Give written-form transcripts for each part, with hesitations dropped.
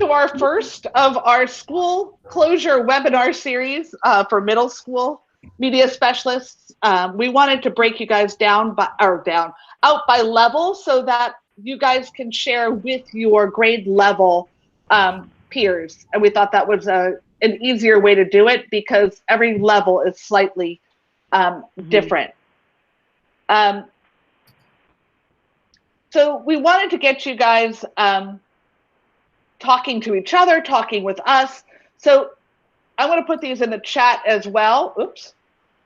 to our first of our school closure webinar series for middle school media specialists. We wanted to break you guys out by level so that you guys can share with your grade level peers. And we thought that was an easier way to do it because every level is slightly different. So we wanted to get you guys talking to each other, talking with us. So I'm going to put these in the chat as well. Oops,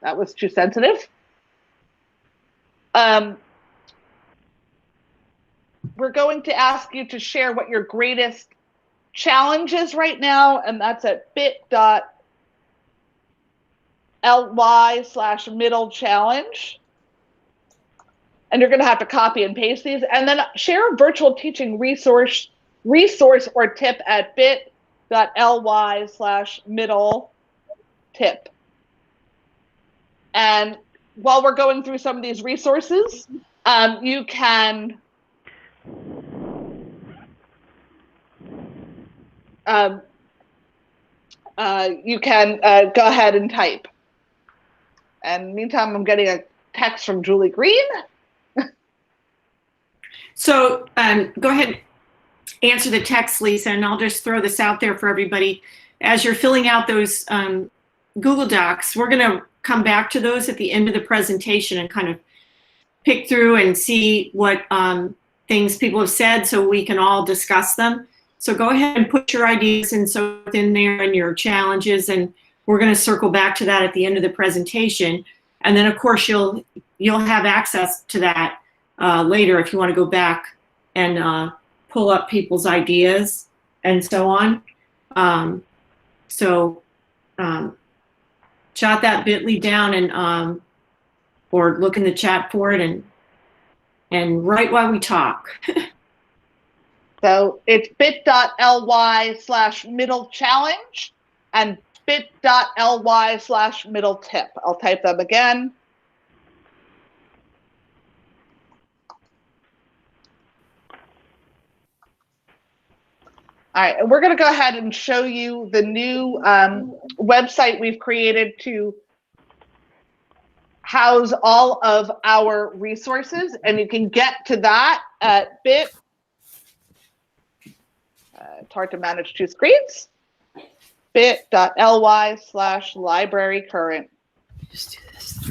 that was too sensitive. We're going to ask you to share what your greatest challenge is right now, and that's at bit.ly/middle challenge. And you're going to have to copy and paste these, and then share a virtual teaching resource or tip at bit.ly/middle tip. And while we're going through some of these resources, you can go ahead and type. And meantime, I'm getting a text from Julie Green. So go ahead, answer the text, Lisa, and I'll just throw this out there for everybody. As you're filling out those Google Docs, we're going to come back to those at the end of the presentation and kind of pick through and see what things people have said so we can all discuss them. So go ahead and put your ideas in there and your challenges, and we're going to circle back to that at the end of the presentation. And then, of course, you'll have access to that later if you want to go back and pull up people's ideas and so on. Jot that bit.ly down and or look in the chat for it and write while we talk. So it's bit.ly/middle challenge and bit.ly/middle tip. I'll type them again. All right, and we're going to go ahead and show you the new website we've created to house all of our resources, and you can get to that at bit. It's hard to manage two screens. bit.ly/library current. Just do this.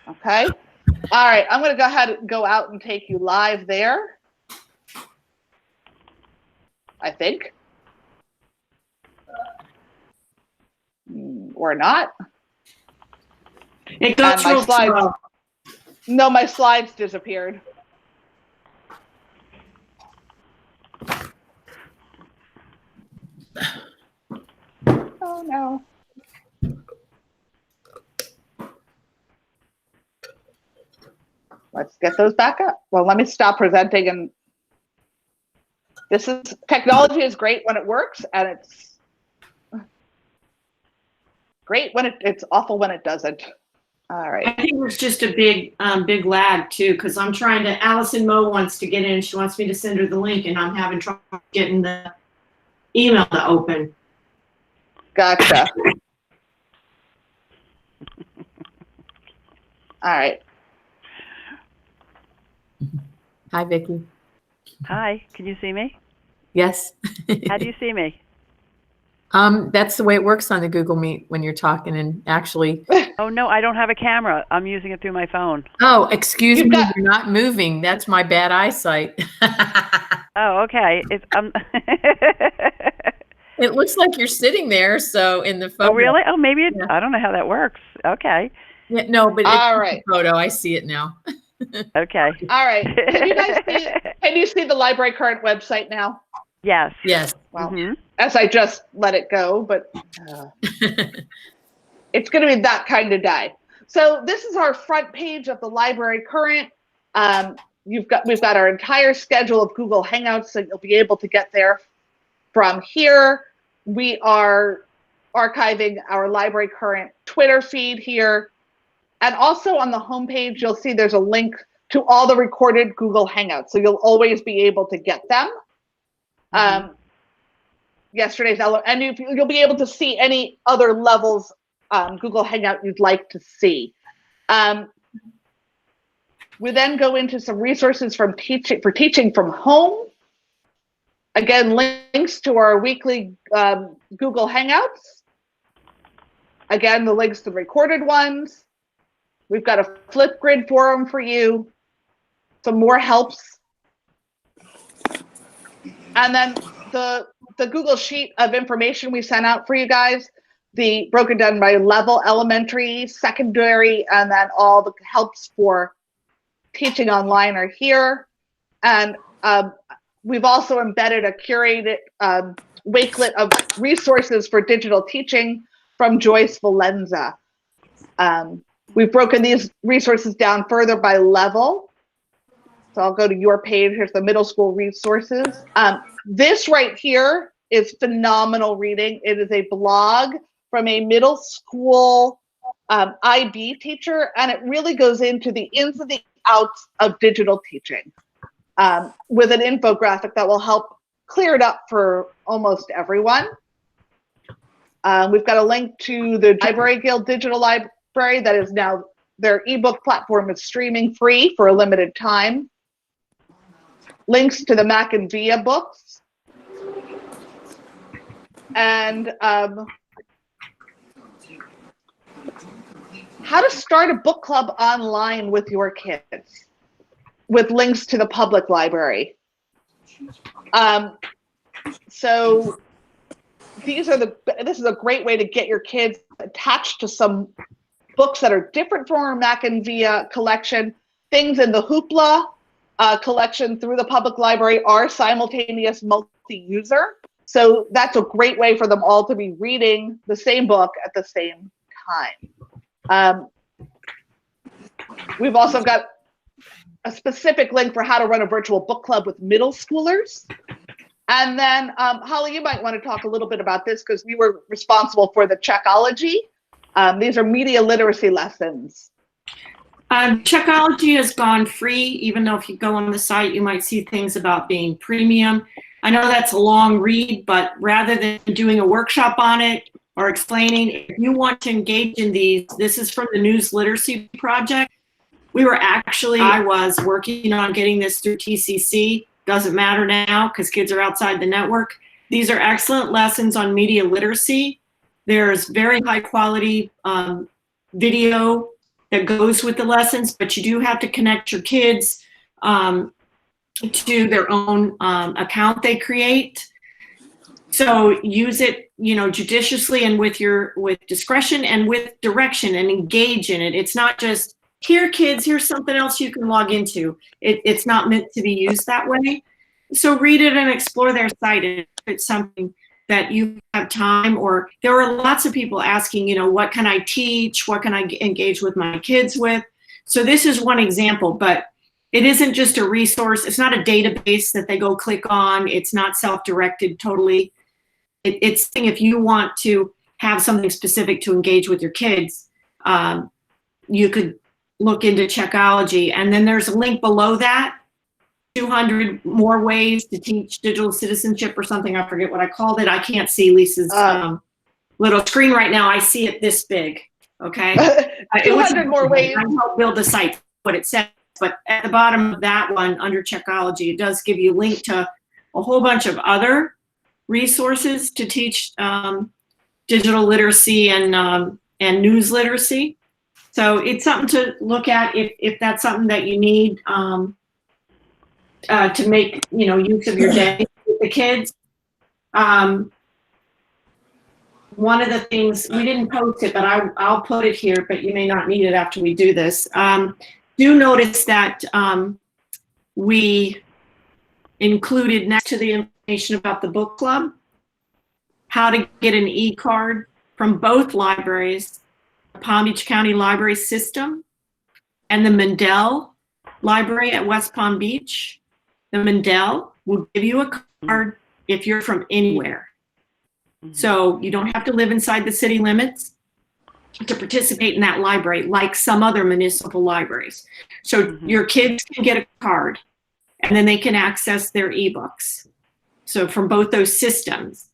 Okay. All right, I'm going to go ahead and go out and take you live there. I think. Or not. It goes real slow. No, my slides disappeared. Oh no. Let's get those back up. Well, let me stop presenting. And technology is great when it works, and it's great when it's awful when it doesn't. All right. I think there's just a big lag too, because I'm trying to. Allison Moe wants to get in. She wants me to send her the link, and I'm having trouble getting the email to open. Gotcha. All right. Hi, Vicki. Hi, can you see me? Yes. How do you see me? That's the way it works on the Google Meet when you're talking and actually. Oh, no, I don't have a camera. I'm using it through my phone. Oh, excuse me, you're not moving. That's my bad eyesight. Oh, okay. It looks like you're sitting there, so in the photo. Oh, really? Oh, maybe Yeah. I don't know how that works. Okay. Yeah, no, but All it's right. a photo. I see it now. Okay. All right. Can you guys see? Can you see the Library Current website now? Yes. Yes. Well, as I just let it go, but it's going to be that kind of day. So this is our front page of the Library Current. We've got our entire schedule of Google Hangouts, so you'll be able to get there from here. We are archiving our Library Current Twitter feed here. And also on the homepage, you'll see there's a link to all the recorded Google Hangouts. So you'll always be able to get them. Yesterday's, and you'll be able to see any other levels Google Hangout you'd like to see. We then go into some resources for teaching from home. Again, links to our weekly Google Hangouts. Again, the links to the recorded ones. We've got a Flipgrid forum for you. Some more helps. And then the Google Sheet of information we sent out for you guys, broken down by level, elementary, secondary, and then all the helps for teaching online are here. And we've also embedded a curated wakelet of resources for digital teaching from Joyce Valenza. We've broken these resources down further by level. So I'll go to your page. Here's the middle school resources. This right here is phenomenal reading. It is a blog from a middle school IB teacher, and it really goes into the ins and the outs of digital teaching with an infographic that will help clear it up for almost everyone. We've got a link to the Library Guild Digital Library that is now, their ebook platform is streaming free for a limited time. Links to the Mac and Via books. And how to start a book club online with your kids, with links to the public library. So this is a great way to get your kids attached to some books that are different from our Mac and Via collection. Things in the Hoopla collection through the public library are simultaneous multi-user. So that's a great way for them all to be reading the same book at the same time. We've also got a specific link for how to run a virtual book club with middle schoolers. And then, Holly, you might want to talk a little bit about this because you were responsible for the Checkology. These are media literacy lessons. Checkology has gone free, even though if you go on the site, you might see things about being premium. I know that's a long read, but rather than doing a workshop on it or explaining, if you want to engage in these, this is from the News Literacy Project. I was working on getting this through TCC. Doesn't matter now because kids are outside the network. These are excellent lessons on media literacy. There's very high quality video that goes with the lessons, but you do have to connect your kids to their own account they create. So use it, judiciously and with discretion and with direction, and engage in it. It's not just, here kids, here's something else you can log into. It's not meant to be used that way. So read it and explore their site if it's something that you have time, or there are lots of people asking, what can I teach? What can I engage with my kids with? So this is one example, but it isn't just a resource. It's not a database that they go click on. It's not self-directed totally. It's if you want to have something specific to engage with your kids, you could look into Checkology. And then there's a link below that, 200 more ways to teach digital citizenship or something. I forget what I called it. I can't see Lisa's little screen right now. I see it this big, okay? 200 more ways. I helped build the site, what it says. But at the bottom of that one, under Checkology, it does give you a link to a whole bunch of other resources to teach digital literacy and news literacy. So it's something to look at if that's something that you need to make use of your day with the kids. One of the things, we didn't post it, but I'll put it here, but you may not need it after we do this. Do notice that we included next to the information about the book club, how to get an e-card from both libraries, the Palm Beach County Library System and the Mandel Library at West Palm Beach. The Mandel will give you a card if you're from anywhere. So you don't have to live inside the city limits to participate in that library, like some other municipal libraries. So your kids can get a card and then they can access their ebooks. So from both those systems.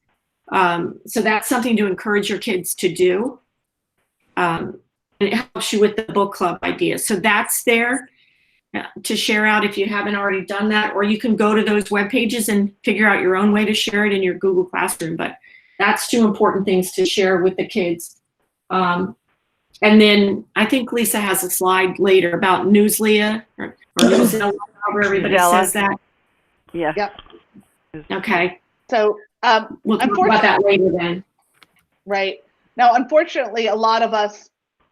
So that's something to encourage your kids to do. And it helps you with the book club idea. So that's there to share out if you haven't already done that, or you can go to those web pages and figure out your own way to share it in your Google Classroom. But that's two important things to share with the kids. And then I think Lisa has a slide later about Newslia or Newsella, however everybody says that. Yeah. Yep. Okay. So We'll talk about that later then. Right. Now, unfortunately, a lot of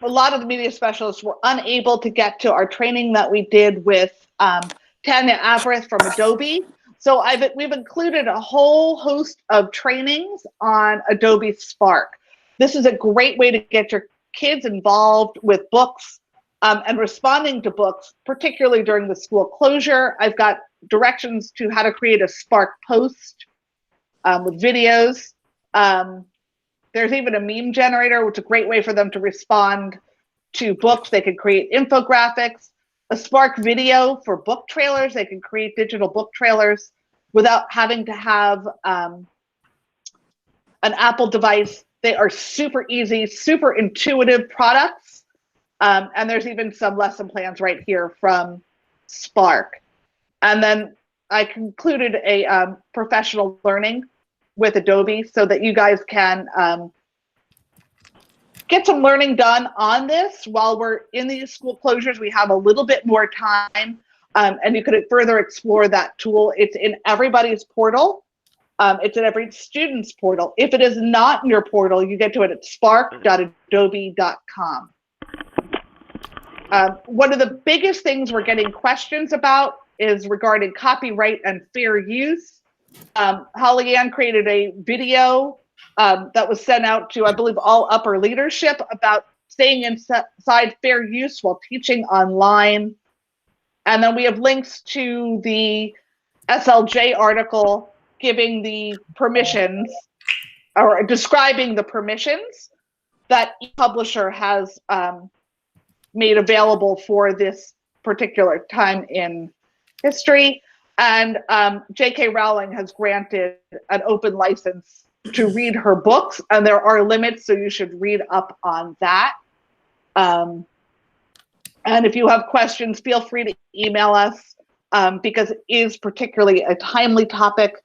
the media specialists were unable to get to our training that we did with Tanya Averith from Adobe. So we've included a whole host of trainings on Adobe Spark. This is a great way to get your kids involved with books and responding to books, particularly during the school closure. I've got directions to how to create a Spark post with videos. There's even a meme generator, which is a great way for them to respond to books. They can create infographics, a Spark video for book trailers. They can create digital book trailers without having to have an Apple device. They are super easy, super intuitive products. And there's even some lesson plans right here from Spark. And then I concluded a professional learning with Adobe so that you guys can get some learning done on this while we're in these school closures. We have a little bit more time, and you could further explore that tool. It's in everybody's portal. It's in every student's portal. If it is not in your portal, you get to it at spark.adobe.com. One of the biggest things we're getting questions about is regarding copyright and fair use. Holly Ann created a video that was sent out to, I believe, all upper leadership about staying inside fair use while teaching online. And then we have links to the SLJ article giving the permissions or describing the permissions that each publisher has made available for this particular time in history. And J.K. Rowling has granted an open license to read her books, and there are limits, so you should read up on that. And if you have questions, feel free to email us because it is particularly a timely topic.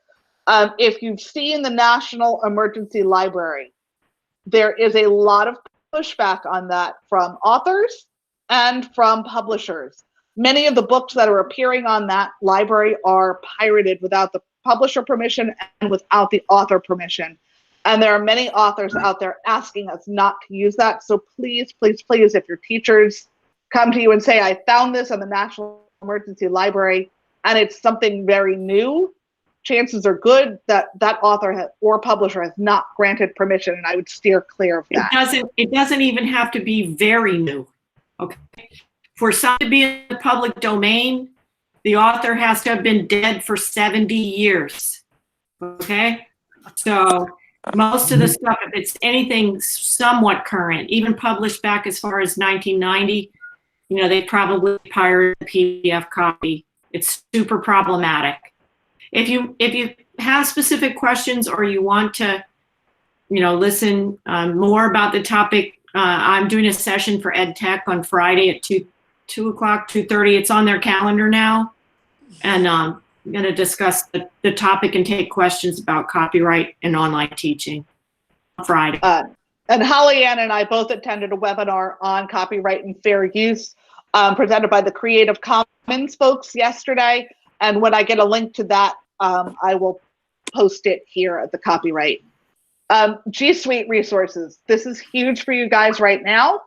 If you've seen the National Emergency Library, there is a lot of pushback on that from authors and from publishers. Many of the books that are appearing on that library are pirated without the publisher permission and without the author permission. And there are many authors out there asking us not to use that. So please, please, please, if your teachers come to you and say, I found this on the National Emergency Library and it's something very new, chances are good that that author or publisher has not granted permission, and I would steer clear of that. It doesn't even have to be very new. Okay. For something to be in the public domain, the author has to have been dead for 70 years. Okay? So most of the stuff, if it's anything somewhat current, even published back as far as 1990, they probably pirated the PDF copy. It's super problematic. If you have specific questions or you want to, listen more about the topic, I'm doing a session for Ed Tech on Friday at 2 o'clock, 2:30. It's on their calendar now. And I'm going to discuss the topic and take questions about copyright and online teaching on Friday. And Holly Ann and I both attended a webinar on copyright and fair use presented by the Creative Commons folks yesterday. And when I get a link to that, I will post it here at the copyright. G Suite resources. This is huge for you guys right now.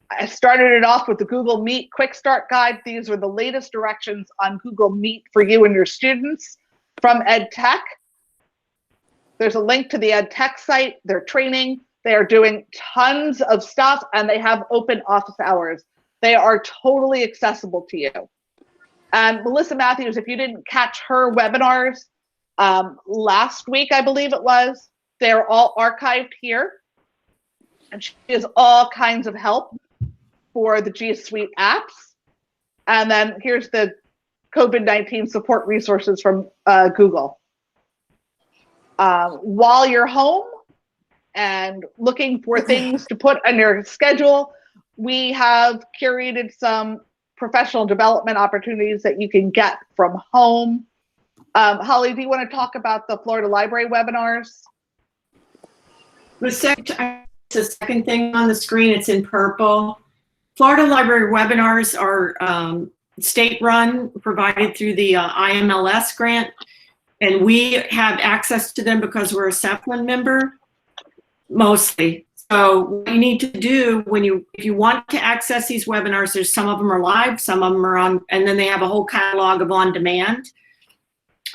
I started it off with the Google Meet Quick Start Guide. These are the latest directions on Google Meet for you and your students from Ed Tech. There's a link to the Ed Tech site, their training. They are doing tons of stuff and they have open office hours. They are totally accessible to you. And Melissa Matthews, if you didn't catch her webinars last week, I believe it was, they're all archived here. And she has all kinds of help for the G Suite apps. And then here's the COVID-19 support resources from Google. while you're home and looking for things to put on your schedule, we have curated some professional development opportunities that you can get from home. Holly, do you want to talk about the Florida Library webinars? The second thing on the screen, it's in purple. Florida Library webinars are state-run, provided through the IMLS grant, and we have access to them because we're a SEPLIN member, mostly. So what you need to do if you want to access these webinars, there's some of them are live, some of them are on, and then they have a whole catalog of on demand.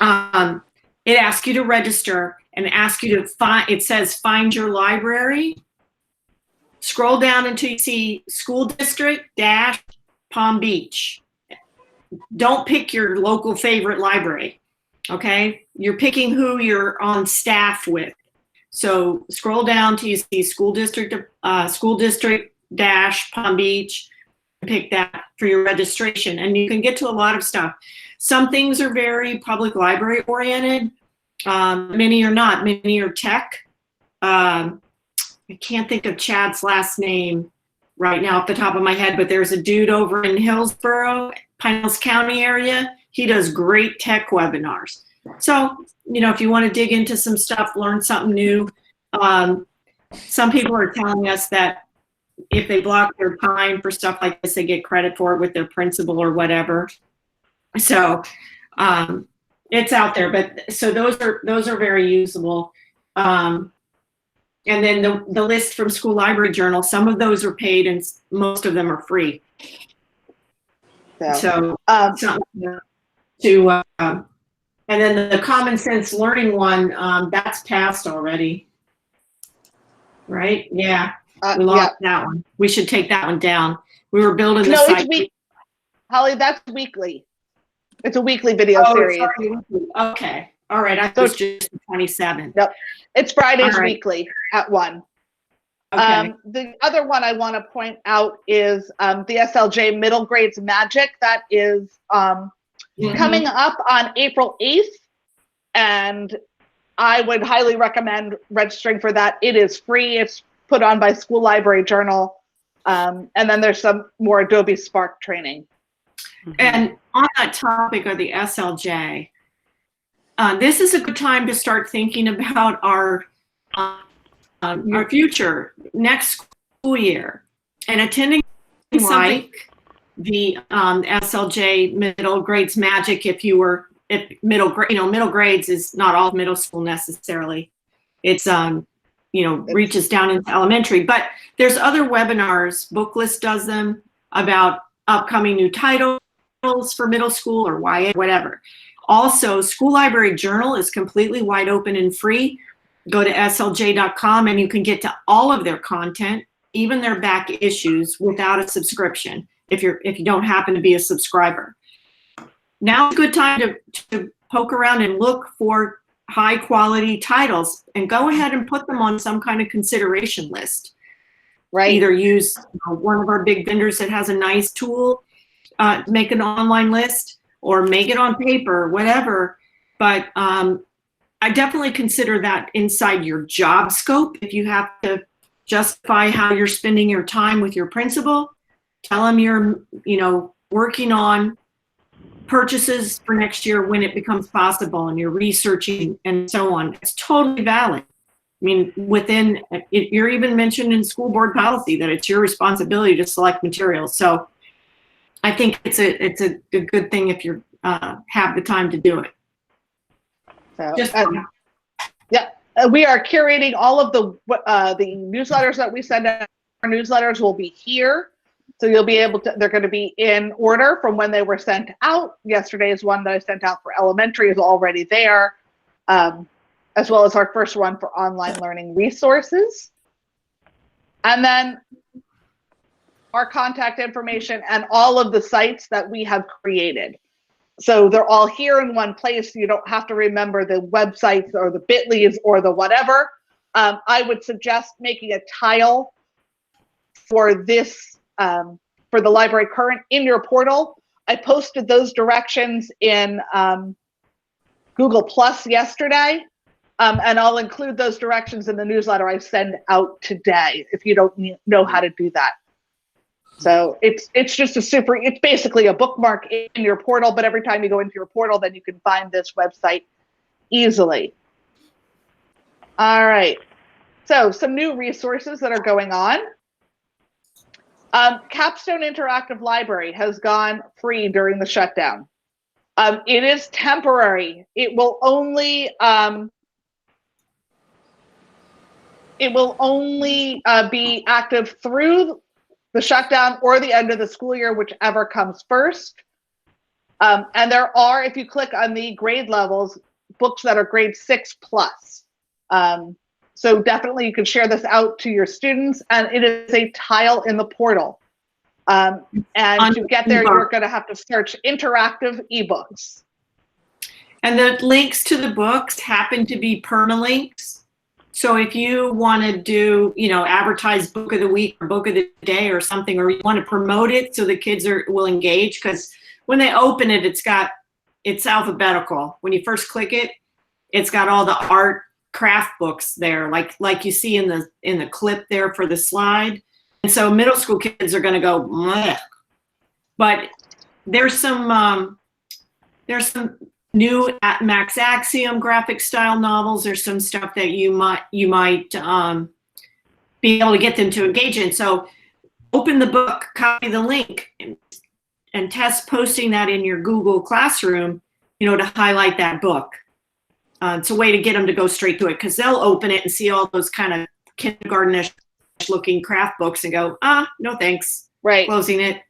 It asks you to register and asks you to find, it says find your library. Scroll down until you see school district - Palm Beach. Don't pick your local favorite library, okay? You're picking who you're on staff with. So scroll down till you see school district - Palm Beach, pick that for your registration, and you can get to a lot of stuff. Some things are very public library oriented. Many are not. Many are tech. I can't think of Chad's last name right now off the top of my head, but there's a dude over in Hillsborough, Pinellas County area. He does great tech webinars. So, if you want to dig into some stuff, learn something new. Some people are telling us that if they block their time for stuff like this, they get credit for it with their principal or whatever. So it's out there, but so those are very usable. And then the list from School Library Journal, some of those are paid and most of them are free. So and then the Common Sense Learning one, that's passed already, right? Yeah, we lost that one. We should take that one down. We were building the site. Holly, that's weekly. It's a weekly video series. Okay. All right. I thought it was just 27. Nope. It's Fridays weekly at 1. Okay. The other one I want to point out is the SLJ Middle Grades Magic. That is coming up on April 8th. And I would highly recommend registering for that. It is free. It's put on by School Library Journal. And then there's some more Adobe Spark training. And on that topic of the SLJ, this is a good time to start thinking about our future next school year and attending like the SLJ Middle Grades Magic. If middle grades is not all middle school necessarily. It's reaches down into elementary, but there's other webinars. Booklist does them about upcoming new titles for middle school or YA, whatever. Also, School Library Journal is completely wide open and free. Go to slj.com and you can get to all of their content, even their back issues, without a subscription if you don't happen to be a subscriber. Now's a good time to poke around and look for high quality titles and go ahead and put them on some kind of consideration list. Right. Either use one of our big vendors that has a nice tool, make an online list, or make it on paper, whatever. But I definitely consider that inside your job scope. If you have to justify how you're spending your time with your principal, tell them you're, working on purchases for next year when it becomes possible and you're researching and so on. It's totally valid. I mean, you're even mentioned in school board policy that it's your responsibility to select materials. So I think it's a good thing if you have the time to do it. So, we are curating all of the newsletters that we send out. Our newsletters will be here, so you'll be able to. They're going to be in order from when they were sent out. Yesterday's one that I sent out for elementary is already there, as well as our first one for online learning resources, and then our contact information and all of the sites that we have created. So they're all here in one place. You don't have to remember the websites or the bit.lys or the whatever. I would suggest making a tile for this, for the Library Current in your portal. I posted those directions in Google Plus yesterday. And I'll include those directions in the newsletter I send out today if you don't know how to do that. So it's just it's basically a bookmark in your portal, but every time you go into your portal, then you can find this website easily. All right. So some new resources that are going on. Capstone Interactive Library has gone free during the shutdown. It is temporary. It will only be active through the shutdown or the end of the school year, whichever comes first. And there are, if you click on the grade levels, books that are grade 6+. So definitely you can share this out to your students, and it is a tile in the portal. And to get there, you're going to have to search interactive ebooks. And the links to the books happen to be permalinks. So if you want to do, advertise book of the week or book of the day or something, or you want to promote it so the kids will engage, because when they open it, it's alphabetical. When you first click it, it's got all the art craft books there, like you see in the clip there for the slide. And so middle school kids are going to go, bleh. But there's some new Max Axiom graphic style novels. There's some stuff that you might be able to get them to engage in. So open the book, copy the link, and test posting that in your Google Classroom, to highlight that book. It's a way to get them to go straight to it, because they'll open it and see all those kind of kindergarten-ish looking craft books and go, no thanks. Right. Closing it.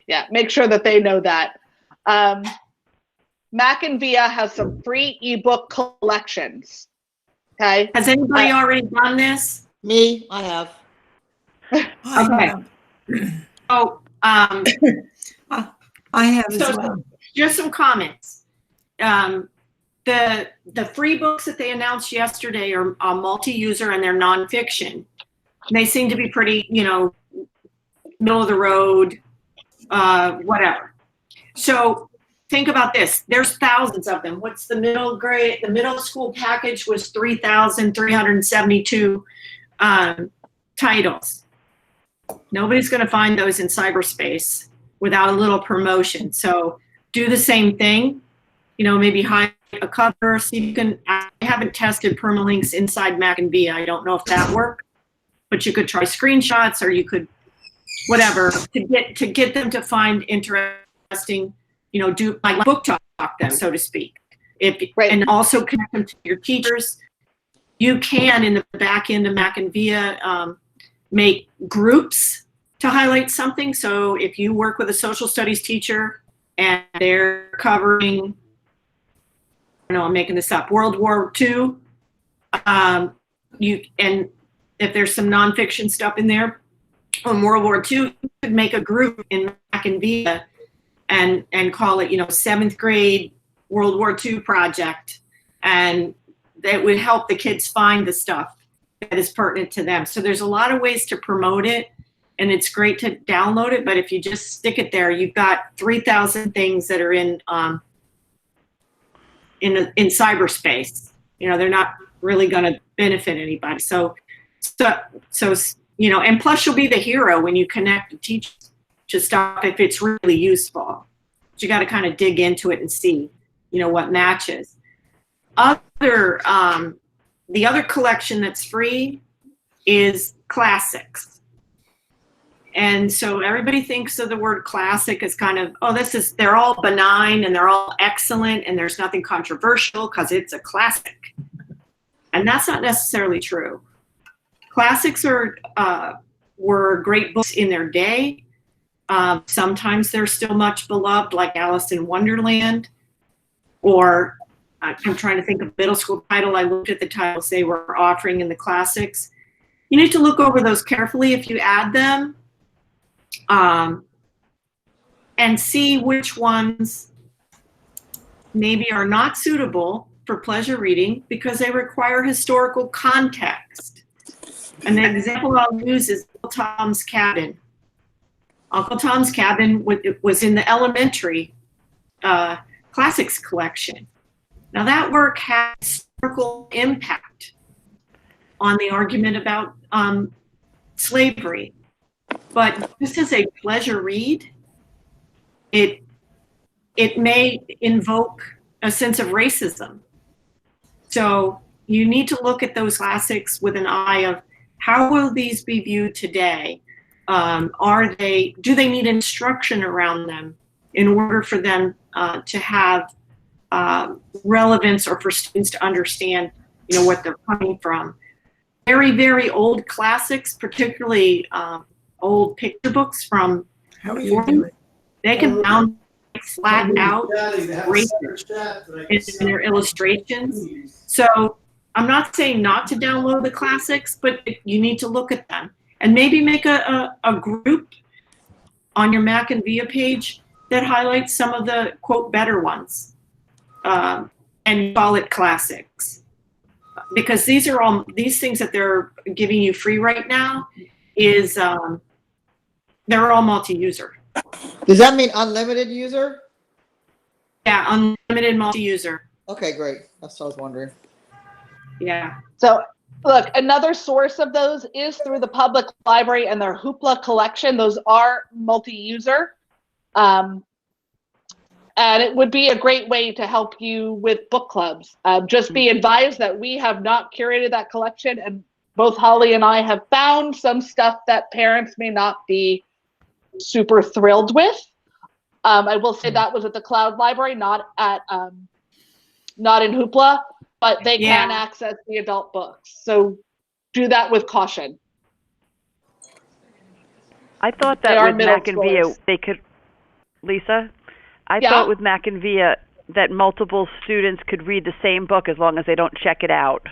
Yeah, make sure that they know that. Mac and Via has some free ebook collections. Okay. Has anybody already done this? Me, I have. Okay. So, I have as so well. just some comments. The free books that they announced yesterday are multi-user and they're nonfiction. They seem to be pretty, middle of the road, whatever. So think about this. There's thousands of them. What's the middle grade? The middle school package was 3,372 titles. Nobody's going to find those in cyberspace without a little promotion. So do the same thing. Maybe hide a cover so you can. I haven't tested permalinks inside Mac and Via. I don't know if that works, but you could try screenshots, or you could whatever to get them to find interesting. Do like book talk them, so to speak. Right. And also connect them to your teachers. You can, in the back end of Mac and Via, make groups to highlight something. So if you work with a social studies teacher and they're covering, I'm making this up, World War II, and if there's some nonfiction stuff in there on World War II, you could make a group in Mac and Via and call it, 7th grade World War II project. And that would help the kids find the stuff that is pertinent to them. So there's a lot of ways to promote it, and it's great to download it. But if you just stick it there, you've got 3,000 things that are in cyberspace. They're not really going to benefit anybody. So and plus you'll be the hero when you connect and teach to stuff if it's really useful. But you got to kind of dig into it and see, what matches. The other collection that's free is classics. And so everybody thinks of the word classic as kind of, they're all benign and they're all excellent and there's nothing controversial because it's a classic. And that's not necessarily true. Classics were great books in their day. Sometimes they're still much beloved, like Alice in Wonderland, or I'm trying to think of middle school title. I looked at the titles they were offering in the classics. You need to look over those carefully if you add them, and see which ones maybe are not suitable for pleasure reading because they require historical context. And the example I'll use is Uncle Tom's Cabin. Uncle Tom's Cabin was in the elementary classics collection. Now that work has historical impact on the argument about slavery. But just as a pleasure read, it may invoke a sense of racism. So you need to look at those classics with an eye of how will these be viewed today? Do they need instruction around them in order for them to have relevance, or for students to understand, what they're coming from? Very, very old classics, particularly old picture books from How are the you 40s, doing? they can sound flat out racist in their illustrations. So I'm not saying not to download the classics, but you need to look at them and maybe make a group on your Mac and Via page that highlights some of the quote better ones, and call it classics. Because these things that they're giving you free right now is they're all multi-user. Does that mean unlimited user? Yeah, unlimited multi-user. Okay, great. That's what I was wondering. Yeah. So look, another source of those is through the public library and their Hoopla collection. Those are multi-user. And it would be a great way to help you with book clubs. Just be advised that we have not curated that collection, and both Holly and I have found some stuff that parents may not be super thrilled with. I will say that was at the Cloud Library, not in Hoopla, but they can access the adult books. So do that with caution. I thought that with Mac and Via they could, Lisa, I thought with Mac and Via that multiple students could read the same book as long as they don't check it out.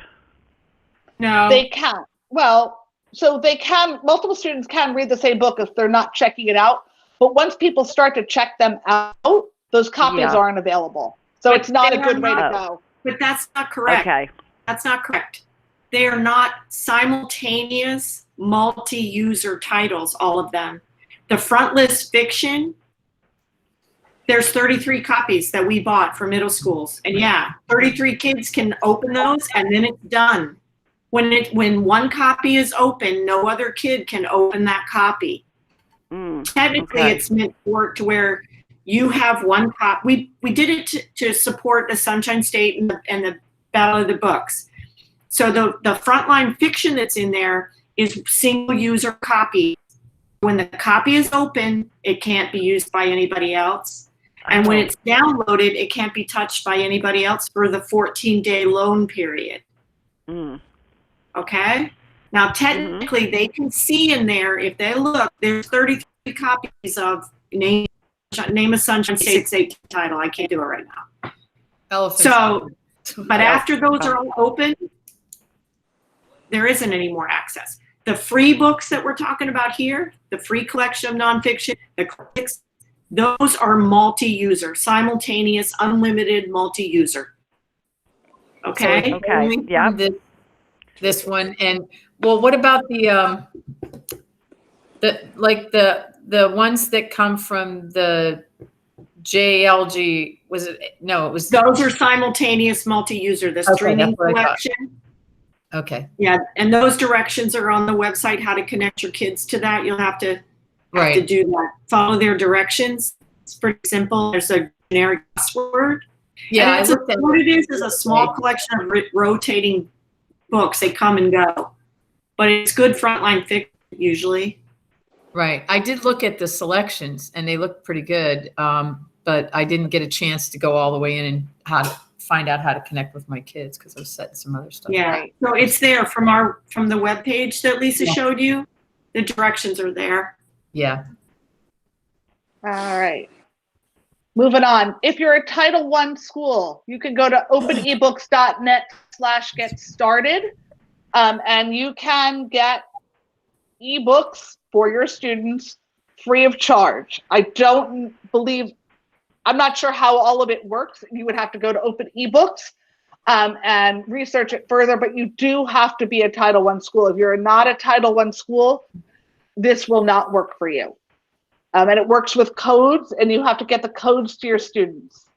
No. They can. Well, so they can, multiple students can read the same book if they're not checking it out. But once people start to check them out, those copies aren't available. So it's not a good way to go. But that's not correct. Okay. That's not correct. They are not simultaneous multi-user titles, all of them. The front list fiction, there's 33 copies that we bought for middle schools. And 33 kids can open those and then it's done. When one copy is open, no other kid can open that copy. Technically, it's meant to work to where you have one copy. We did it to support the Sunshine State and the Battle of the Books. So the frontline fiction that's in there is single user copy. When the copy is open, it can't be used by anybody else. And when it's downloaded, it can't be touched by anybody else for the 14-day loan period. Okay? Now, technically, they can see in there, if they look, there's 33 copies of Name a Sunshine State 618 title. I can't do it right now. But after those are all open, there isn't any more access. The free books that we're talking about here, the free collection of nonfiction, the classics, those are multi-user, simultaneous, unlimited multi-user. Okay? So Okay. Yeah. This one. And well, what about the ones that come from the JLG? Was it? No, it was. Those are simultaneous multi-user, the streaming collection. Okay. Yeah, and those directions are on the website, how to connect your kids to that. You'll have to do that. Follow their directions. It's pretty simple. There's a generic password. Yeah, what it is a small collection of rotating books. They come and go. But it's good frontline fiction usually. Right. I did look at the selections and they look pretty good. But I didn't get a chance to go all the way in and find out how to connect with my kids because I was setting some other stuff. Yeah. Right. So it's there from the web page that Lisa showed you. The directions are there. Yeah. All right. Moving on. If you're a Title I school, you can go to openebooks.net/get started, and you can get ebooks for your students free of charge. I'm not sure how all of it works. You would have to go to Open eBooks and research it further, but you do have to be a Title I school. If you're not a Title I school, this will not work for you. And it works with codes, and you have to get the codes to your students.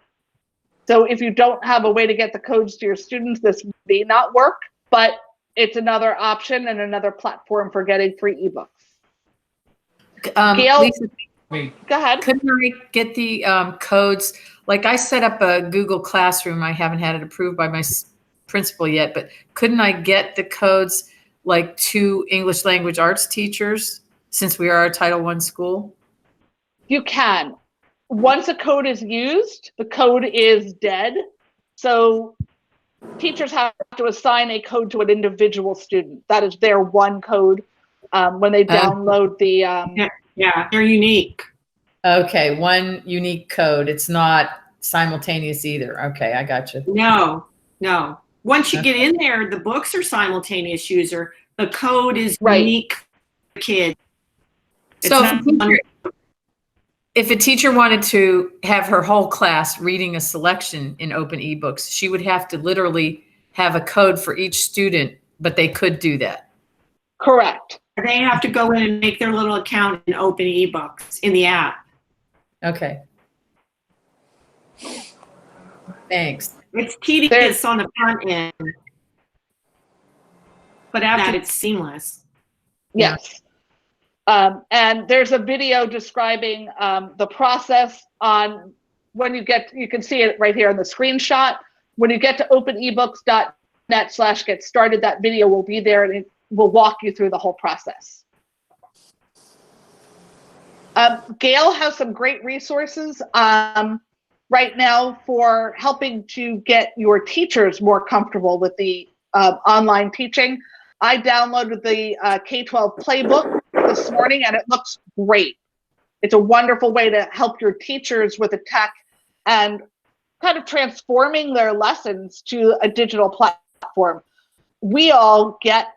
So if you don't have a way to get the codes to your students, this may not work, but it's another option and another platform for getting free ebooks. Gail, Lisa, go ahead. couldn't I get the codes? Like I set up a Google Classroom. I haven't had it approved by my principal yet, but couldn't I get the codes like to English language arts teachers since we are a Title I school? You can. Once a code is used, the code is dead. So teachers have to assign a code to an individual student. That is their one code when they download the. Yeah, they're unique. Okay, one unique code. It's not simultaneous either. Okay, I got you. No. Once you get in there, the books are simultaneous user. The code is unique for the kid. So if a teacher wanted to have her whole class reading a selection in open ebooks, she would have to literally have a code for each student, but they could do that. Correct. They have to go in and make their little account in open ebooks in the app. Okay. Thanks. It's tedious on the front end, but after that, it's seamless. Yes. And there's a video describing the process on when you can see it right here on the screenshot. When you get to openebooks.net/get started, that video will be there and it will walk you through the whole process. Gail has some great resources right now for helping to get your teachers more comfortable with the online teaching. I downloaded the K-12 playbook this morning and it looks great. It's a wonderful way to help your teachers with the tech and kind of transforming their lessons to a digital platform. We all get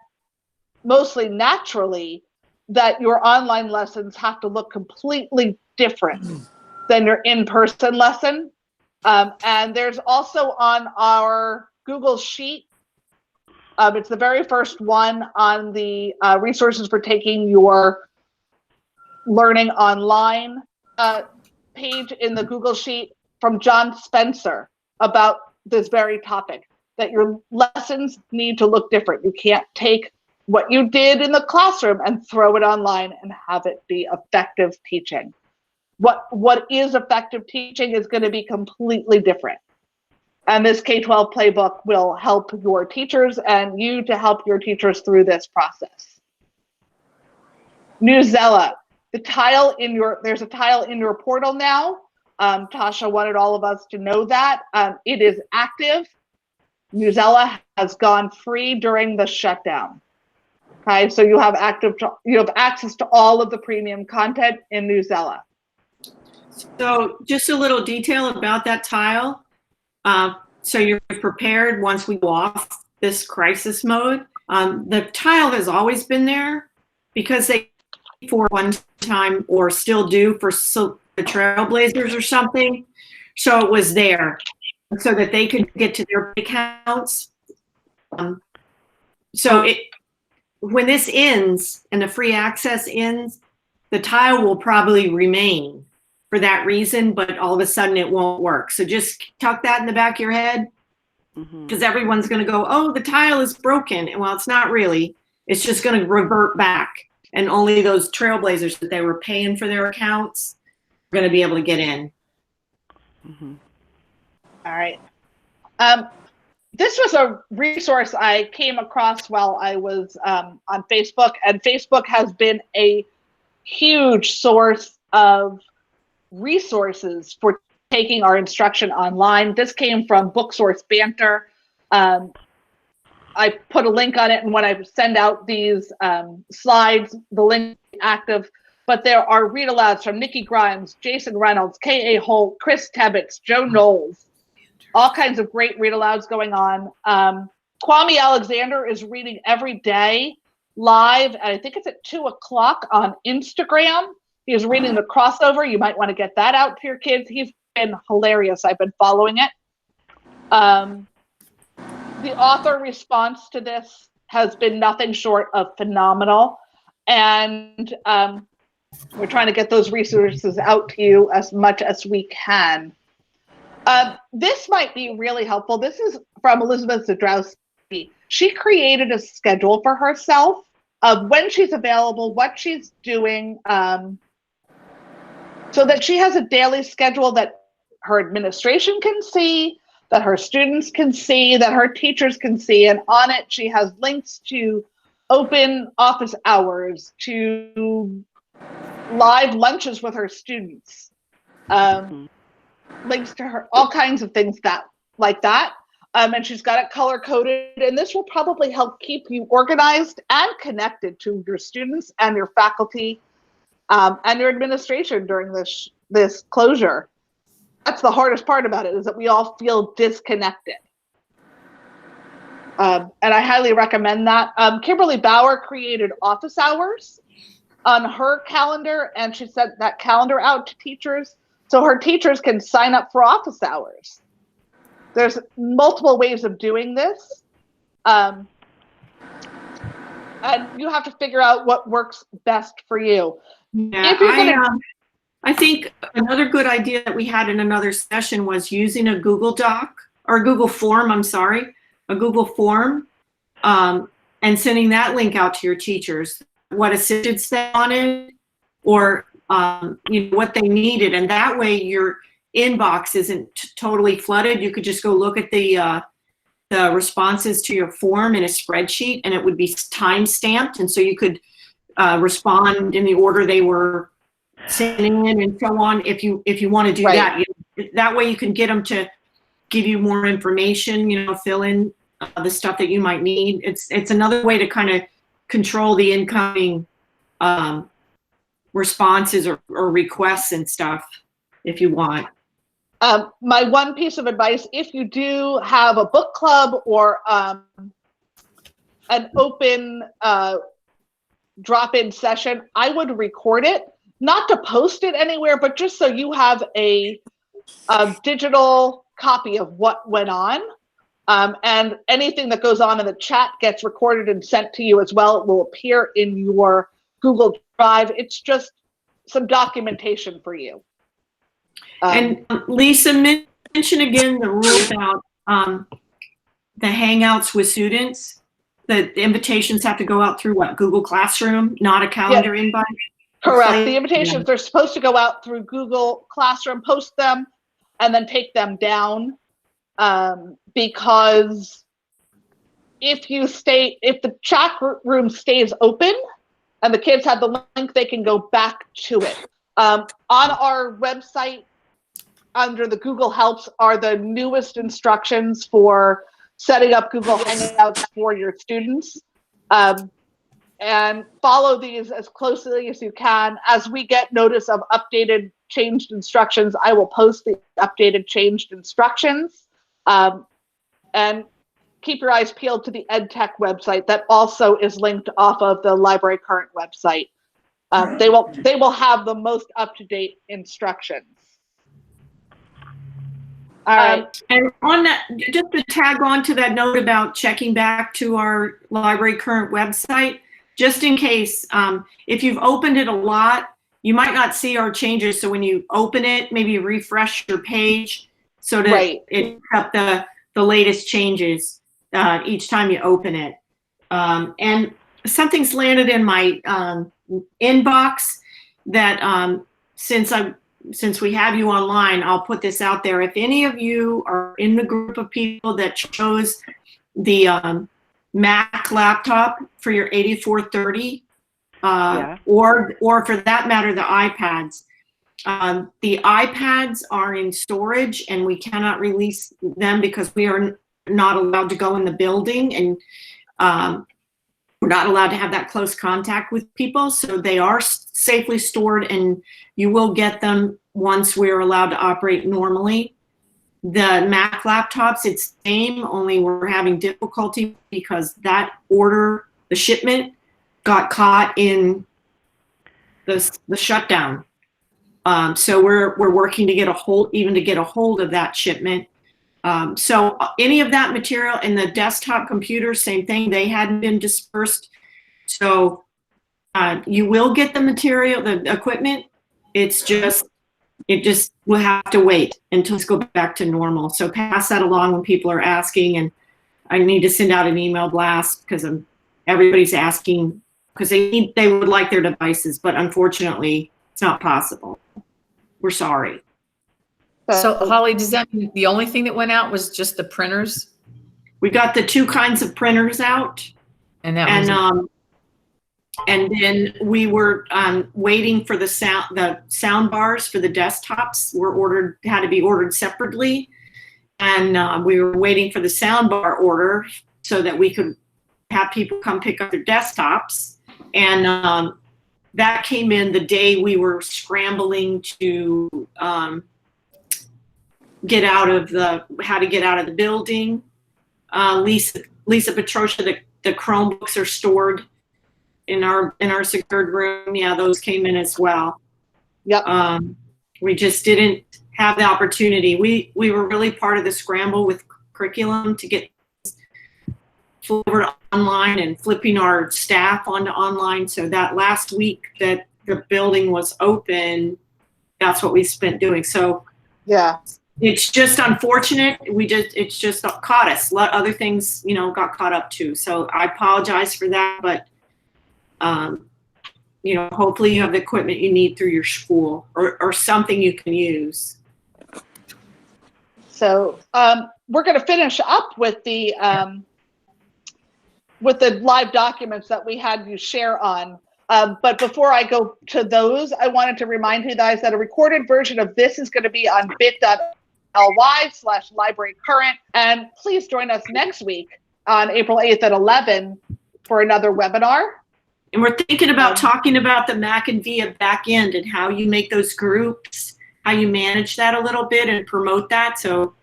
mostly naturally that your online lessons have to look completely different than your in-person lesson. And there's also on our Google Sheet, it's the very first one on the resources for taking your learning online page in the Google Sheet from John Spencer about this very topic, that your lessons need to look different. You can't take what you did in the classroom and throw it online and have it be effective teaching. What is effective teaching is going to be completely different. And this K-12 playbook will help your teachers and you to help your teachers through this process. Newsella, there's a tile in your portal now. Tasha wanted all of us to know that. It is active. Newsella has gone free during the shutdown. Okay, so you have access to all of the premium content in Newsella. So just a little detail about that tile. So you're prepared once we go off this crisis mode. The tile has always been there because they, for one time or still do for the Trailblazers or something. So it was there so that they could get to their accounts. When this ends and the free access ends, the tile will probably remain for that reason, but all of a sudden it won't work. So just tuck that in the back of your head, because everyone's going to go, oh, the tile is broken. And well, it's not really. It's just going to revert back. And only those Trailblazers that they were paying for their accounts are going to be able to get in. All right. This was a resource I came across while I was on Facebook, and Facebook has been a huge source of resources for taking our instruction online. This came from BookSource Banter. I put a link on it, and when I send out these slides, the link is active. But there are read-alouds from Nikki Grimes, Jason Reynolds, K.A. Holt, Chris Tebbets, Joe Knowles, all kinds of great read-alouds going on. Kwame Alexander is reading every day live, and I think it's at 2 o'clock on Instagram. He is reading The Crossover. You might want to get that out to your kids. He's been hilarious. I've been following it. The author response to this has been nothing short of phenomenal. And we're trying to get those resources out to you as much as we can. This might be really helpful. This is from Elizabeth Zadrowski. She created a schedule for herself of when she's available, what she's doing, so that she has a daily schedule that her administration can see, that her students can see, that her teachers can see. And on it, she has links to open office hours, to live lunches with her students, links to her, all kinds of things like that. And she's got it color coded, and this will probably help keep you organized and connected to your students and your faculty and your administration during this closure. That's the hardest part about it, is that we all feel disconnected. And I highly recommend that. Kimberly Bauer created office hours on her calendar, and she sent that calendar out to teachers so her teachers can sign up for office hours. There's multiple ways of doing this. And you have to figure out what works best for you. Yeah, I think another good idea that we had in another session was using a Google Doc, or a Google form, a Google form, and sending that link out to your teachers, what assistance they wanted, or what they needed. And that way your inbox isn't totally flooded. You could just go look at the responses to your form in a spreadsheet, and it would be time stamped. And so you could respond in the order they were sending in and so on. If you want to do that, that way you can get them to give you more information, fill in the stuff that you might need. It's another way to kind of control the incoming responses or requests and stuff if you want. My one piece of advice, if you do have a book club or an open drop-in session, I would record it, not to post it anywhere, but just so you have a digital copy of what went on. And anything that goes on in the chat gets recorded and sent to you as well. It will appear in your Google Drive. It's just some documentation for you. And Lisa, mention again the rule about the Hangouts with students. The invitations have to go out through what? Google Classroom, not a calendar invite? Correct. The invitations are supposed to go out through Google Classroom, post them, and then take them down. Because if the chat room stays open and the kids have the link, they can go back to it. On our website, under the Google Helps, are the newest instructions for setting up Google Hangouts for your students. And follow these as closely as you can. As we get notice of updated, changed instructions, I will post the updated, changed instructions. And keep your eyes peeled to the EdTech website that also is linked off of the Library Current website. They will have the most up-to-date instructions. All right. And on that, just to tag on to that note about checking back to our Library Current website, just in case, if you've opened it a lot, you might not see our changes. So when you open it, maybe refresh your page so that it picks up the latest changes each time you open it. And something's landed in my inbox that since we have you online, I'll put this out there. If any of you are in the group of people that chose the Mac laptop for your 8430, or for that matter, the iPads. The iPads are in storage and we cannot release them because we are not allowed to go in the building, and we're not allowed to have that close contact with people. So they are safely stored and you will get them once we're allowed to operate normally. The Mac laptops, it's the same, only we're having difficulty because that order, the shipment, got caught in the shutdown. So we're working to get a hold of that shipment. So any of that material in the desktop computer, same thing, they hadn't been dispersed. So you will get the material, the equipment. It's just it just will have to wait until it's go back to normal. So pass that along when people are asking, and I need to send out an email blast because everybody's asking because they would like their devices, but unfortunately it's not possible. We're sorry. So Holly, does that mean the only thing that went out was just the printers? We got the 2 kinds of printers out, And that was and then we were waiting for the sound bars for the desktops had to be ordered separately, and we were waiting for the sound bar order so that we could have people come pick up their desktops, and that came in the day we were scrambling to get out of the building. Lisa Petrosha, the Chromebooks are stored in our secured room. Yeah, those came in as well. Yep. We just didn't have the opportunity. We were really part of the scramble with curriculum to get over to online and flipping our staff onto online. So that last week that the building was open, that's what we spent doing. So yeah, it's just unfortunate. It's just caught us. Other things, got caught up too. So I apologize for that, but hopefully you have the equipment you need through your school or something you can use. So we're going to finish up with the live documents that we had you share on. But before I go to those, I wanted to remind you guys that a recorded version of this is going to be on bit.ly/librarycurrent. And please join us next week on April 8th at 11 for another webinar. And we're thinking about talking about the Mac and VIA backend and how you make those groups, how you manage that a little bit and promote that. So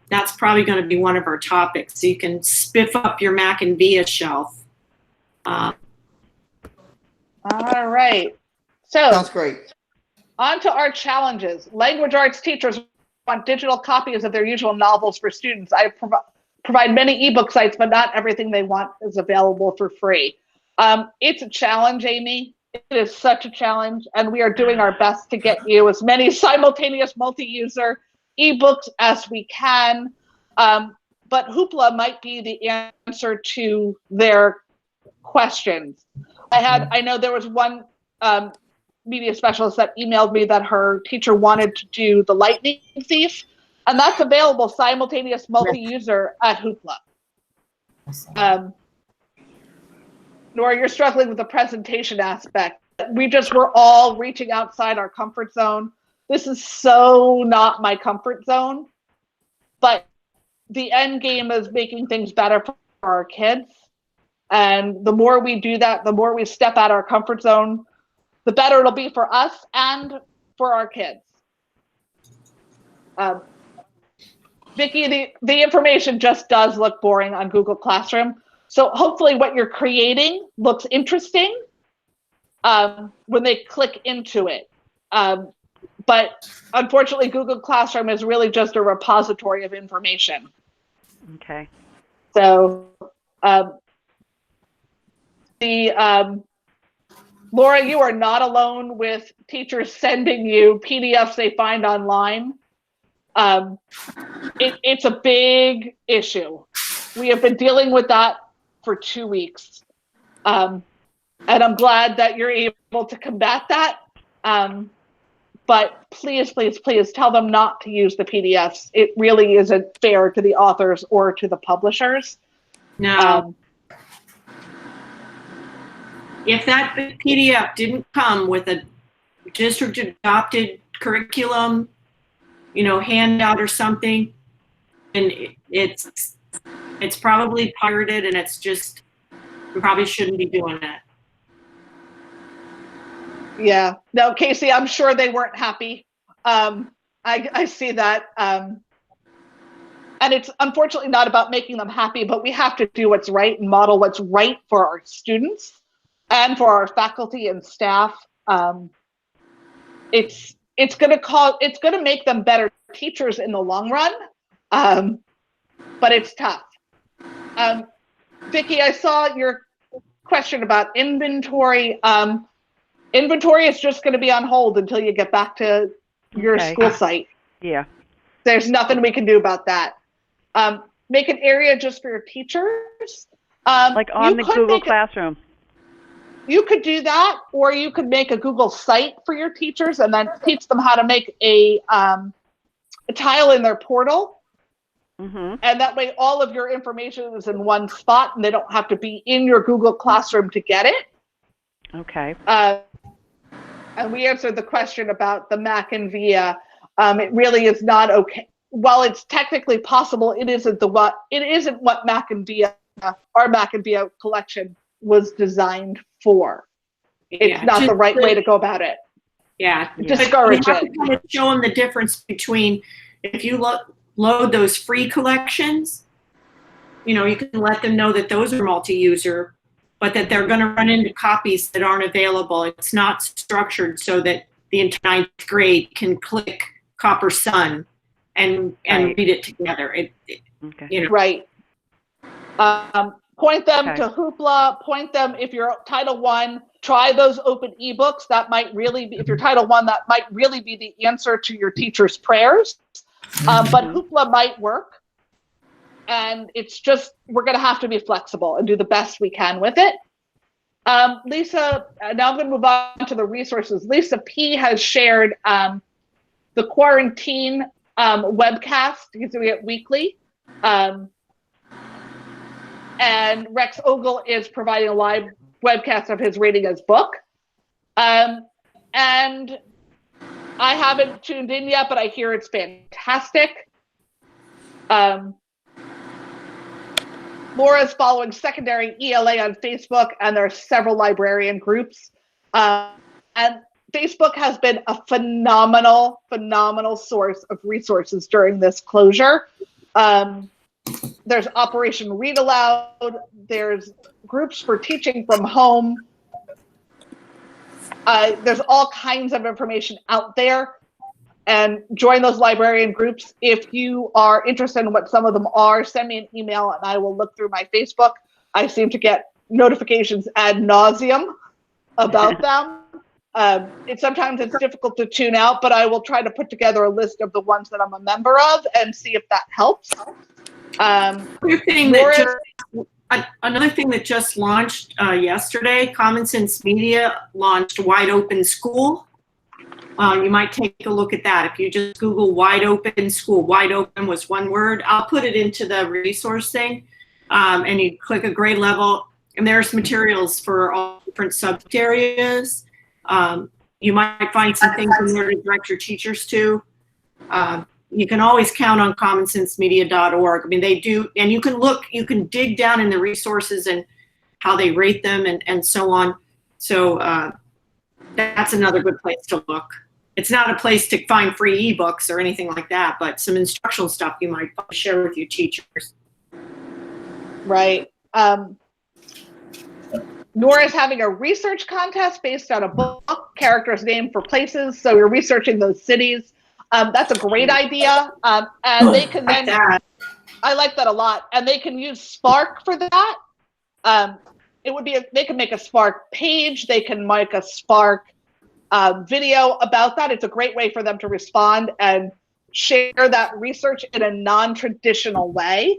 that's probably going to be one of our topics. So you can spiff up your Mac and VIA shelf. All right. So Sounds great. On to our challenges. Language arts teachers want digital copies of their usual novels for students. I provide many ebook sites, but not everything they want is available for free. It's a challenge, Amy. It is such a challenge, and we are doing our best to get you as many simultaneous multi-user ebooks as we can. But Hoopla might be the answer to their questions. I know there was one media specialist that emailed me that her teacher wanted to do the Lightning Thief, and that's available simultaneous multi-user at Hoopla. Nora, you're struggling with the presentation aspect. We're all reaching outside our comfort zone. This is so not my comfort zone, but the end game is making things better for our kids. And the more we do that, the more we step out our comfort zone, the better it'll be for us and for our kids. Vicki, the information just does look boring on Google Classroom. So hopefully what you're creating looks interesting when they click into it. But unfortunately, Google Classroom is really just a repository of information. Okay. So Laura, you are not alone with teachers sending you PDFs they find online. It's a big issue. We have been dealing with that for 2 weeks. And I'm glad that you're able to combat that. But please, please, please tell them not to use the PDFs. It really isn't fair to the authors or to the publishers. No. If that PDF didn't come with a district adopted curriculum, handout or something, and it's probably pirated, and it's just, we probably shouldn't be doing that. Yeah, no, Casey, I'm sure they weren't happy. I see that. And it's unfortunately not about making them happy, but we have to do what's right and model what's right for our students and for our faculty and staff. It's going to make them better teachers in the long run, but it's tough. Vicki, I saw your question about inventory. Inventory is just going to be on hold until you get back to your school site. Yeah. There's nothing we can do about that. Make an area just for your teachers. Like on the Google Classroom. You could do that, or you could make a Google site for your teachers and then teach them how to make a tile in their portal. Mm-hmm. And that way all of your information is in one spot and they don't have to be in your Google Classroom to get it. Okay. And we answered the question about the Mac and Via. It really is not okay. While it's technically possible, it isn't what Mac and Via, our Mac and Via collection was designed for. It's not the right way to go about it. Yeah. Discourage it. You have to show them the difference between if you load those free collections, you can let them know that those are multi-user, but that they're going to run into copies that aren't available. It's not structured so that the entire ninth grade can click Copper Sun and read it together. Okay. Right. Point them to Hoopla. Point them, if you're Title I, try those open ebooks. That might really be, if you're Title I, that might really be the answer to your teacher's prayers. But Hoopla might work. And it's just, we're going to have to be flexible and do the best we can with it. Lisa, now I'm going to move on to the resources. Lisa P has shared the quarantine webcast. You can do it weekly. And Rex Ogle is providing a live webcast of his reading his book. And I haven't tuned in yet, but I hear it's fantastic. Laura's following secondary ELA on Facebook, and there are several librarian groups. And Facebook has been a phenomenal source of resources during this closure. There's Operation Read Aloud. There's groups for teaching from home. There's all kinds of information out there. And join those librarian groups. If you are interested in what some of them are, send me an email and I will look through my Facebook. I seem to get notifications ad nauseum about them. Sometimes it's difficult to tune out, but I will try to put together a list of the ones that I'm a member of and see if that helps. Another thing that just launched yesterday, Common Sense Media launched Wide Open School. You might take a look at that. If you just Google Wide Open School, Wide Open was one word. I'll put it into the resource thing, and you click a grade level, and there's materials for all different subject areas. You might find some things in there to direct your teachers to. You can always count on commonsensemedia.org. I mean, they do, and you can dig down in the resources and how they rate them and so on. So that's another good place to look. It's not a place to find free ebooks or anything like that, but some instructional stuff you might share with your teachers. Right. Nora's having a research contest based on a book, characters named for places. So you're researching those cities. That's a great idea. And they can then, I like that a lot. And they can use Spark for that. They can make a Spark page. They can make a Spark video about that. It's a great way for them to respond and share that research in a non-traditional way.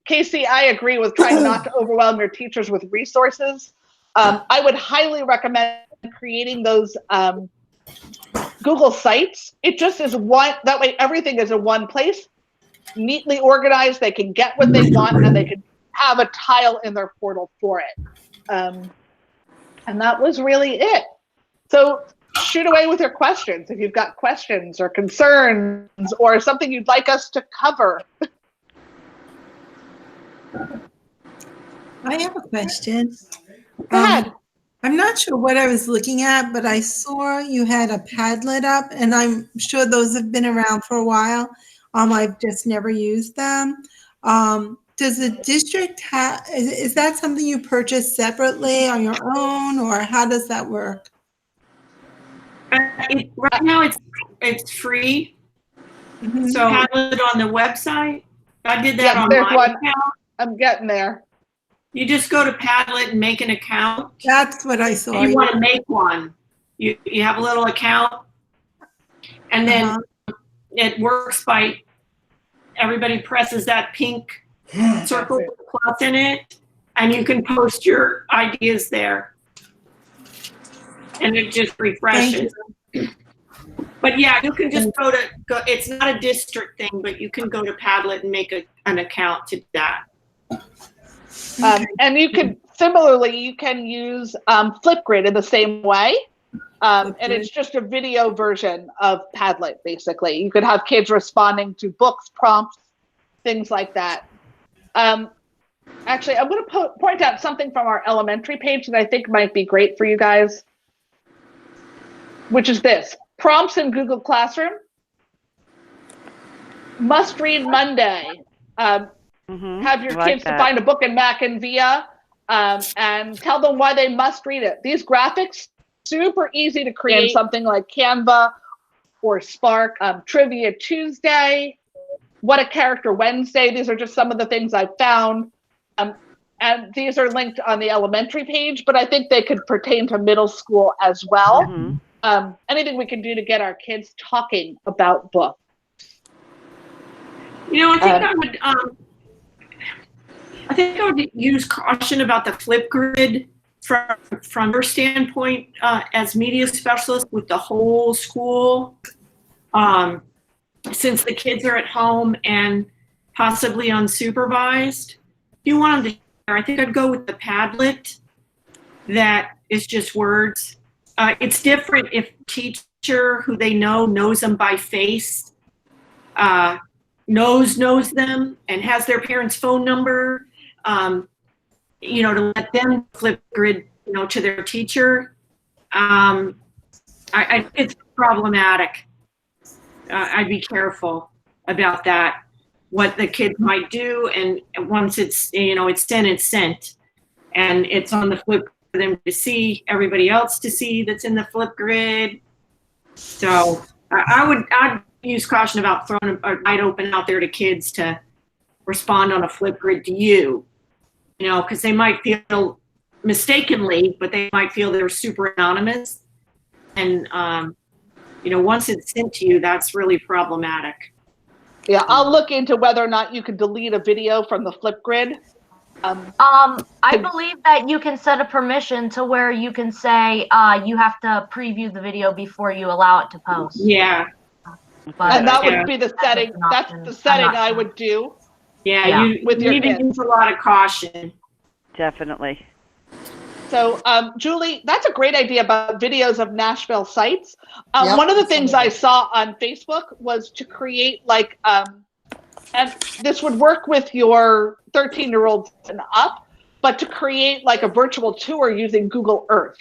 Casey, I agree with trying not to overwhelm your teachers with resources. I would highly recommend creating those Google sites. It just is one, that way everything is in one place, neatly organized. They can get what they want and they can have a tile in their portal for it. And that was really it. So shoot away with your questions if you've got questions or concerns or something you'd like us to cover. I have a question. Go ahead. I'm not sure what I was looking at, but I saw you had a Padlet up, and I'm sure those have been around for a while. I've just never used them. Does the district have, is that something you purchase separately on your own, or how does that work? Right now it's free. Mm-hmm. So have it on the website. I did that on there's my one. account. I'm getting there. You just go to Padlet and make an account. That's what I saw. You want to make one. You have a little account, And then it works by everybody presses that pink circle with the plus in it, and you can post your ideas there. And it just refreshes. But yeah, you can just go, it's not a district thing, but you can go to Padlet and make an account to do that. And you can, similarly, you can use Flipgrid in the same way. And it's just a video version of Padlet, basically. You could have kids responding to books, prompts, things like that. Actually, I'm going to point out something from our elementary page that I think might be great for you guys, which is this. Prompts in Google Classroom. Must read Monday. Have your kids to find a book in Mac and Via and tell them why they must read it. These graphics, super easy to create in something like Canva or Spark. Trivia Tuesday, What a Character Wednesday. These are just some of the things I've found. And these are linked on the elementary page, but I think they could pertain to middle school as well. Anything we can do to get our kids talking about books. You know, I think I would use caution about the Flipgrid from your standpoint as media specialist with the whole school, since the kids are at home and possibly unsupervised. If you want them to share, I think I'd go with the Padlet that is just words. It's different if teacher who they know knows them by face, knows them and has their parents' phone number, you know, to let them Flipgrid, you know, to their teacher. It's problematic. I'd be careful about that, what the kids might do. And once it's, you know, it's sent and it's on the flip for them to see, everybody else to see that's in the Flipgrid. So I'd use caution about throwing a wide open out there to kids to respond on a Flipgrid to you, you know, because they might feel mistakenly, but they might feel they're super anonymous. And, you know, once it's sent to you, that's really problematic. Yeah, I'll look into whether or not you can delete a video from the Flipgrid. I believe that you can set a permission to where you can say you have to preview the video before you allow it to post. Yeah. But, and that would be the setting. That's the setting I would do. Yeah, you need to use a lot of caution. Definitely. So, Julie, that's a great idea about videos of Nashville sites. One of the things I saw on Facebook was to create like, and this would work with your 13-year-olds and up, but to create like a virtual tour using Google Earth.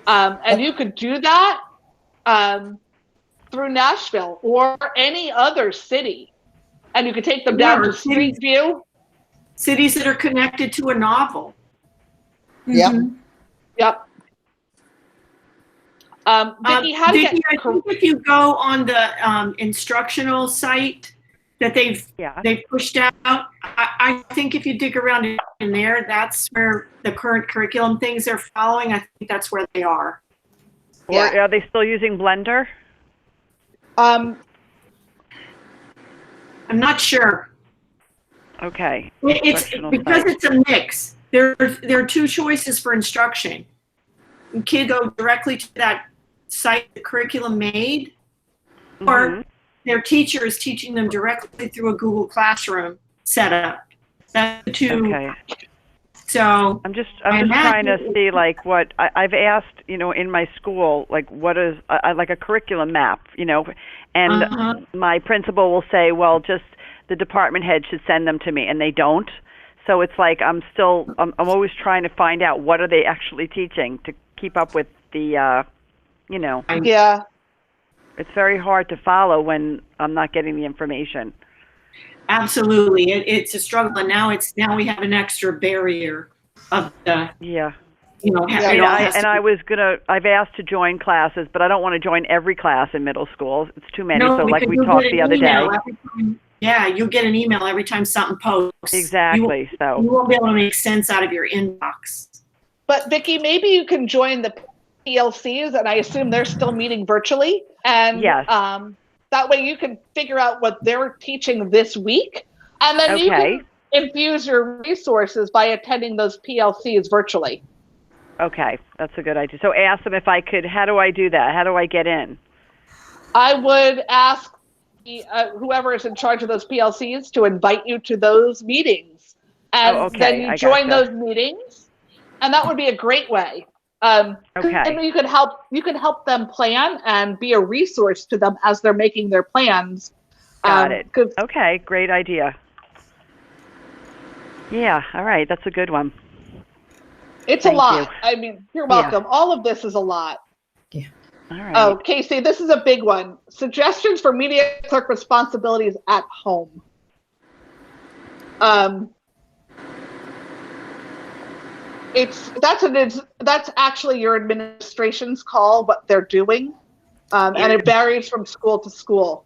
And you could do that through Nashville or any other city. And you could take them down to Street View. Cities that are connected to a novel. Yep. Yep. Vicki, I think if you go on the instructional site that they've pushed out, I think if you dig around in there, that's where the current curriculum things they're following. I think that's where they are. Or are they still using Blender? I'm not sure. Okay. It's because it's a mix. There are two choices for instruction. Kids go directly to that site the curriculum made, or their teacher is teaching them directly through a Google Classroom setup. That's the two. Okay. So I'm just trying to see like what I've asked, you know, in my school, like what is like a curriculum map, you know, and my principal will say, well, just the department head should send them to me, and they don't. So it's like I'm always trying to find out what are they actually teaching to keep up with the, you know. Yeah. It's very hard to follow when I'm not getting the information. Absolutely, it's a struggle, and now we have an extra barrier of the you know. I've asked to join classes, but I don't want to join every class in middle school. It's too many. No, so like we talked the other day. Yeah, you'll get an email every time something posts. Exactly. You won't be able to make sense out of your inbox. But Vicki, maybe you can join the PLCs, and I assume they're still meeting virtually. And Yes. that way you can figure out what they're teaching this week, and then you Okay. can infuse your resources by attending those PLCs virtually. Okay, that's a good idea. So ask them if I could. How do I do that? How do I get in? I would ask whoever is in charge of those PLCs to invite you to those meetings, and Oh, okay, then you I join gotcha. those meetings, and that would be a great way. Okay. And you could help them plan and be a resource to them as they're making their plans. Got it. 'Cause Okay, great idea. Yeah, all right, that's a good one. it's Thank a lot. you. I mean, you're Yeah. welcome. All of this is a lot. All right. Oh, Casey, this is a big one. Suggestions for media clerk responsibilities at home. That's actually your administration's call what they're doing, and it varies from school to school.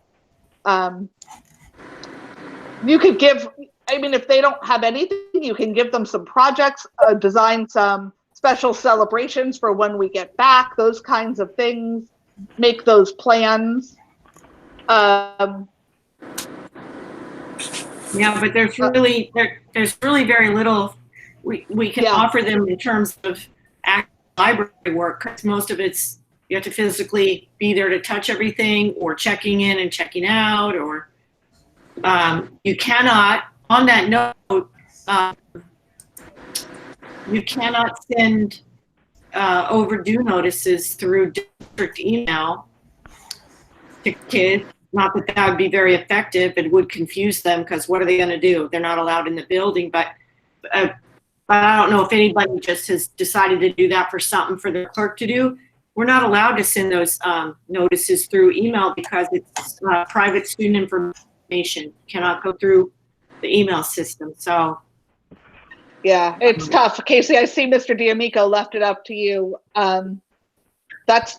You could give. I mean, if they don't have anything, you can give them some projects, design some special celebrations for when we get back, those kinds of things, make those plans. Yeah, but there's really very little we can offer them in terms of active library work, because most of it's you have to physically be there to touch everything, or checking in and checking out, or you cannot. On that note, you cannot send overdue notices through district email to kids. Not that that would be very effective. It would confuse them, because what are they going to do? They're not allowed in the building. But I don't know if anybody just has decided to do that for something for the clerk to do. We're not allowed to send those notices through email because it's private student information. Cannot go through the email system. So yeah, it's tough. Casey, I see Mr. D'Amico left it up to you. That's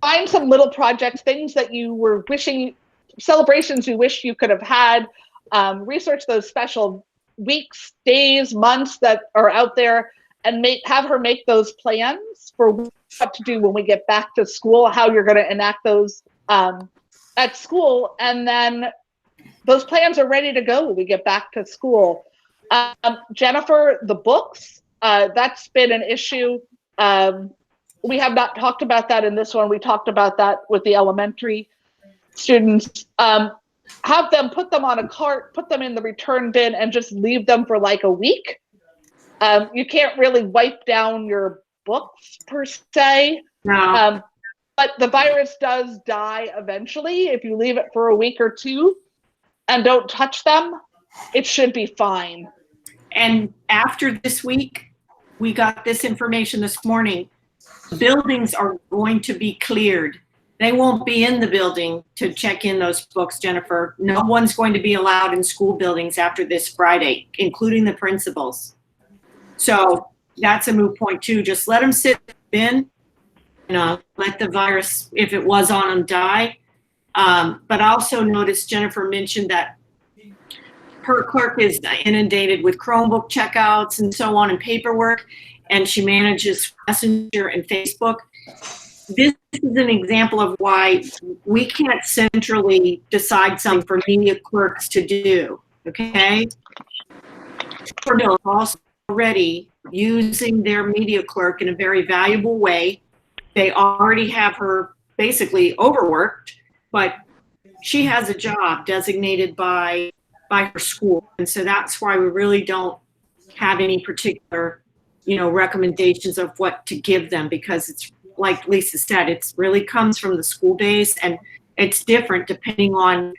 find some little projects, things that you were wishing, celebrations you wish you could have had. Research those special weeks, days, months that are out there, and have her make those plans for what to do when we get back to school, how you're going to enact those at school, and then those plans are ready to go when we get back to school. Jennifer, the books, that's been an issue. We have not talked about that in this one. We talked about that with the elementary students. Have them put them on a cart, put them in the return bin, and just leave them for like a week. You can't really wipe down your books per se. no. But the virus does die eventually. If you leave it for a week or two and don't touch them, it should be fine. And after this week, we got this information this morning. Buildings are going to be cleared. They won't be in the building to check in those books, Jennifer. No one's going to be allowed in school buildings after this Friday, including the principals. So that's a moot point too. Just let them sit in, let the virus, if it was on them, die. But also notice Jennifer mentioned that her clerk is inundated with Chromebook checkouts and so on and paperwork, and she manages Messenger and Facebook. This is an example of why we can't centrally decide something for media clerks to do, okay? They're also already using their media clerk in a very valuable way. They already have her basically overworked, but she has a job designated by her school. And so that's why we really don't have any particular, recommendations of what to give them, because it's like Lisa said, it really comes from the school base, and it's different depending on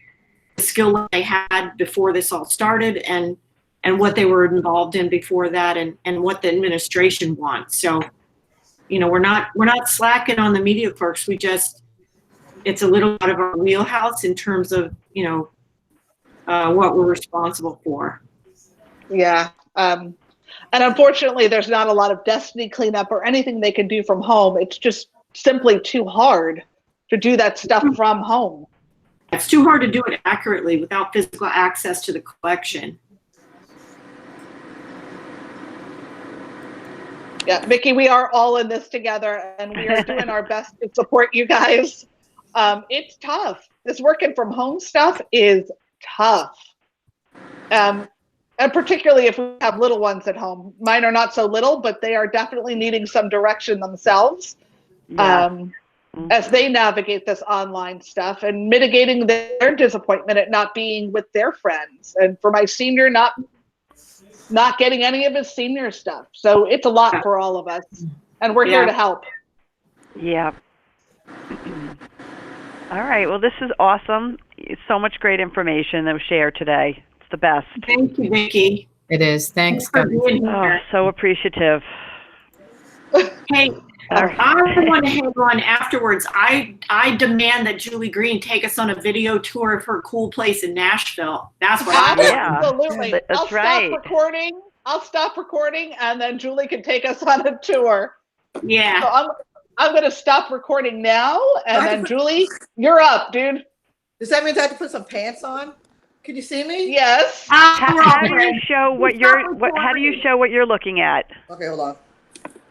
the skill they had before this all started and what they were involved in before that, and what the administration wants. So, we're not slacking on the media clerks. It's a little out of our wheelhouse in terms of, what we're responsible for. Yeah. And unfortunately, there's not a lot of destiny cleanup or anything they can do from home. It's just simply too hard to do that stuff from home. It's too hard to do it accurately without physical access to the collection. Yeah, Mickey, we are all in this together, and we are doing our best to support you guys. It's tough. This working from home stuff is tough. And particularly if we have little ones at home. Mine are not so little, but they are definitely needing some direction themselves. Yeah. As they navigate this online stuff and mitigating their disappointment at not being with their friends. And for my senior, not getting any of his senior stuff. So it's a lot for all of us, and we're here to help. Yeah. All right. Well, this is awesome. So much great information that was shared today. It's the best. Thank you, Vicki. It is. Thanks, for guys. being Oh, here. so appreciative. Hey, I want to hang on afterwards. I demand that Julie Green take us on a video tour of her cool place in Nashville. That's what I want. Yeah. Absolutely. That's right. I'll stop recording, and then Julie can take us on a tour. Yeah. So I'm going to stop recording now, and then Julie, you're up, dude. Does that mean I have to put some pants on? Can you see me? Yes. How do you show what you're looking at? Okay, hold on.